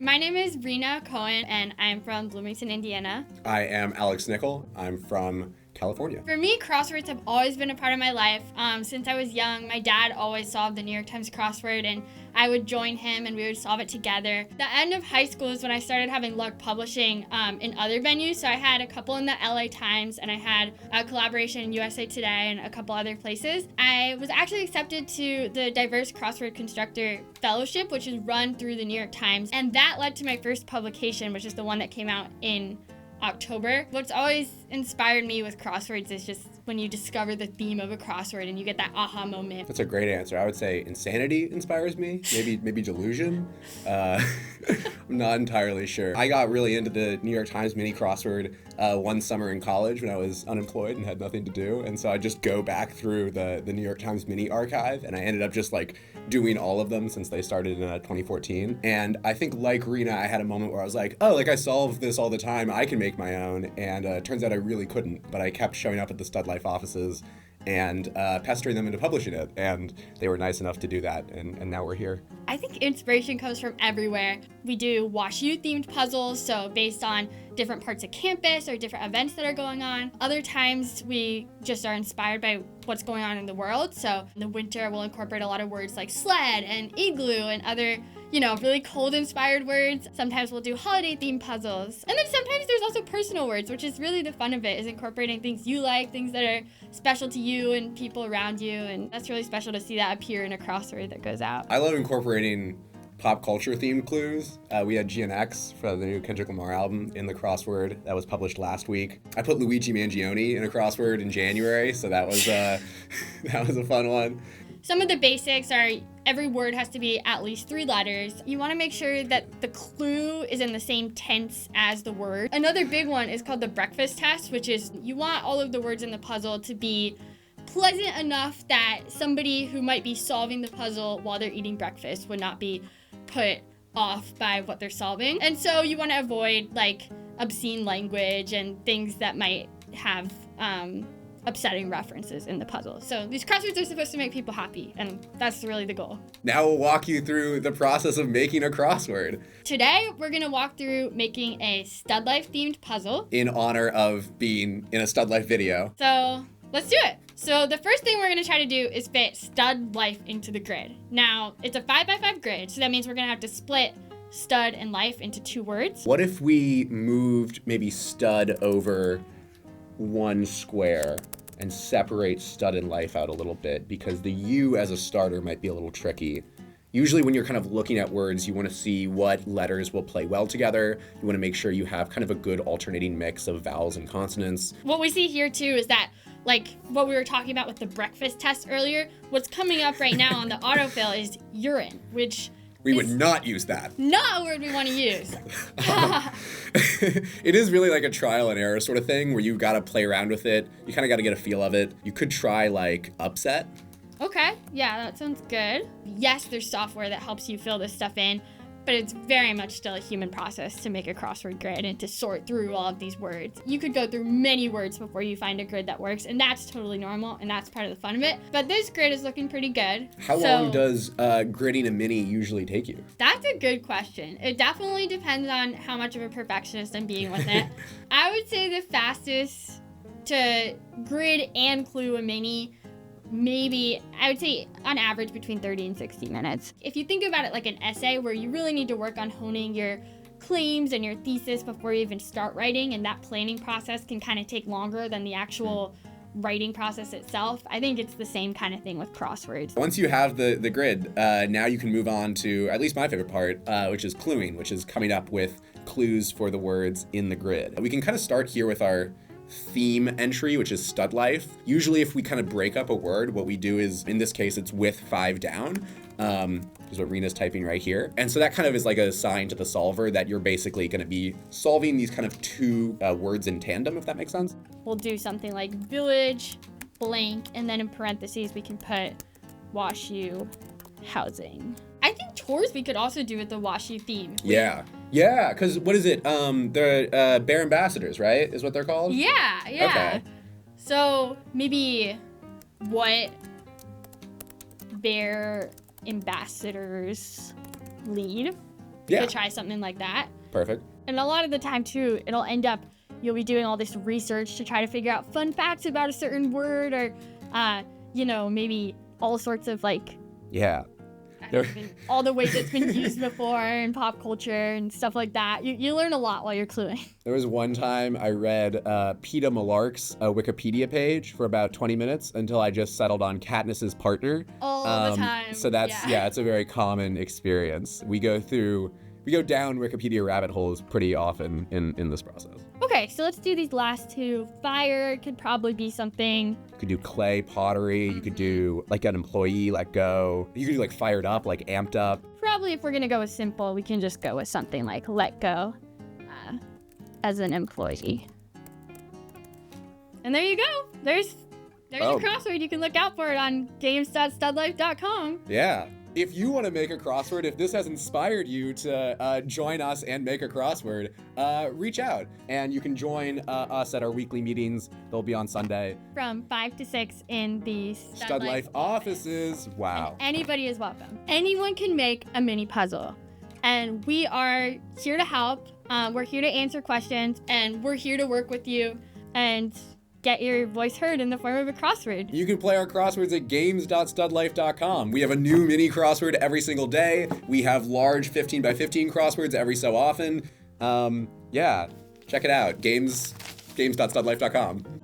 My name is Rena Cohen, and I'm from Bloomington, Indiana. I am Alex Nickel. I'm from California. For me, crosswords have always been a part of my life. Since I was young, my dad always solved the New York Times crossword, and I would join him and we would solve it together. The end of high school is when I started having luck publishing in other venues. So I had a couple in the LA Times, and I had a collaboration in USA Today and a couple other places. I was actually accepted to the Diverse Crossword Constructor Fellowship, which is run through the New York Times. And that led to my first publication, which is the one that came out in October. What's always inspired me with crosswords is just when you discover the theme of a crossword and you get that aha moment. That's a great answer. I would say insanity inspires me. Maybe delusion. I'm not entirely sure. I got really into the New York Times mini crossword one summer in college when I was unemployed and had nothing to do. And so I just go back through the New York Times mini archive, and I ended up just like doing all of them since they started in 2014. And I think like Rena, I had a moment where I was like, oh, like I solve this all the time. I can make my own. And it turns out I really couldn't, but I kept showing up at the StudLife offices and pestering them into publishing it. And they were nice enough to do that. And now we're here. I think inspiration comes from everywhere. We do WashU themed puzzles, so based on different parts of campus or different events that are going on. Other times we just are inspired by what's going on in the world. So in the winter, we'll incorporate a lot of words like sled and igloo and other, really cold inspired words. Sometimes we'll do holiday themed puzzles. And then sometimes there's also personal words, which is really the fun of it, is incorporating things you like, things that are special to you and people around you. And that's really special to see that appear in a crossword that goes out. I love incorporating pop culture themed clues. We had GNX for the new Kendrick Lamar album in the crossword that was published last week. I put Luigi Mangione in a crossword in January, so that was that was a fun one. Some of the basics are every word has to be at least 3 letters. You want to make sure that the clue is in the same tense as the word. Another big one is called the breakfast test, which is you want all of the words in the puzzle to be pleasant enough that somebody who might be solving the puzzle while they're eating breakfast would not be put off by what they're solving. And so you want to avoid like obscene language and things that might have upsetting references in the puzzle. So these crosswords are supposed to make people happy, and that's really the goal. Now we'll walk you through the process of making a crossword. Today, we're going to walk through making a StudLife themed puzzle in honor of being in a StudLife video. So let's do it. So the first thing we're going to try to do is fit StudLife into the grid. Now, it's a 5x5 grid, so that means we're going to have to split stud and life into 2 words. What if we moved maybe stud over 1 square and separate stud and life out a little bit, because the U as a starter might be a little tricky. Usually when you're kind of looking at words, you want to see what letters will play well together. You want to make sure you have kind of a good alternating mix of vowels and consonants. What we see here too is that, like what we were talking about with the breakfast test earlier, what's coming up right now on the autofill is urine, which we would not use that. Not a word we want to use. It is really like a trial and error sort of thing where you got to play around with it. You kind of got to get a feel of it. You could try like upset. Okay, yeah, that sounds good. Yes, there's software that helps you fill this stuff in, but it's very much still a human process to make a crossword grid and to sort through all of these words. You could go through many words before you find a grid that works, and that's totally normal, and that's part of the fun of it. But this grid is looking pretty good. How long does gridding a mini usually take you? That's a good question. It definitely depends on how much of a perfectionist I'm being with it. I would say the fastest to grid and clue a mini, maybe, I would say on average between 30 and 60 minutes. If you think about it like an essay where you really need to work on honing your claims and your thesis before you even start writing, and that planning process can kind of take longer than the actual writing process itself, I think it's the same kind of thing with crosswords. Once you have the grid, now you can move on to at least my favorite part, which is cluing, which is coming up with clues for the words in the grid. We can kind of start here with our theme entry, which is StudLife. Usually if we kind of break up a word, what we do is, in this case, it's with 5 down, is what Rena's typing right here. And so that kind of is like a sign to the solver that you're basically going to be solving these kind of 2 words in tandem, if that makes sense. We'll do something like village, blank, and then in parentheses we can put WashU housing. I think tours we could also do with the WashU theme. Yeah, because what is it? The Bear Ambassadors, right? Is what they're called? Yeah. Okay. So maybe what Bear Ambassadors lead Yeah. to try something like that. Perfect. And a lot of the time, too, it'll end up, you'll be doing all this research to try to figure out fun facts about a certain word or, maybe all sorts of, like, Yeah. all the ways it's been used before in pop culture and stuff like that. You learn a lot while you're cluing. There was one time I read Peeta Malark's Wikipedia page for about 20 minutes until I just settled on Katniss's partner. All the time. So it's a very common experience. We go down Wikipedia rabbit holes pretty often in this process. Okay, so let's do these last two. Fire could probably be something. You could do clay pottery. You could do like an employee let go. You could do like fired up, like amped up. Probably if we're going to go with simple, we can just go with something like let go as an employee. And there you go. There's a crossword. You can look out for it on games.studlife.com. Yeah. If you want to make a crossword, if this has inspired you to join us and make a crossword, reach out. And you can join us at our weekly meetings. They'll be on Sunday. From 5 to 6 in the StudLife offices. Wow. And anybody is welcome. Anyone can make a mini puzzle. And we are here to help. We're here to answer questions. And we're here to work with you and get your voice heard in the form of a crossword. You can play our crosswords at games.studlife.com. We have a new mini crossword every single day. We have large 15 by 15 crosswords every so often. Check it out. Games.studlife.com.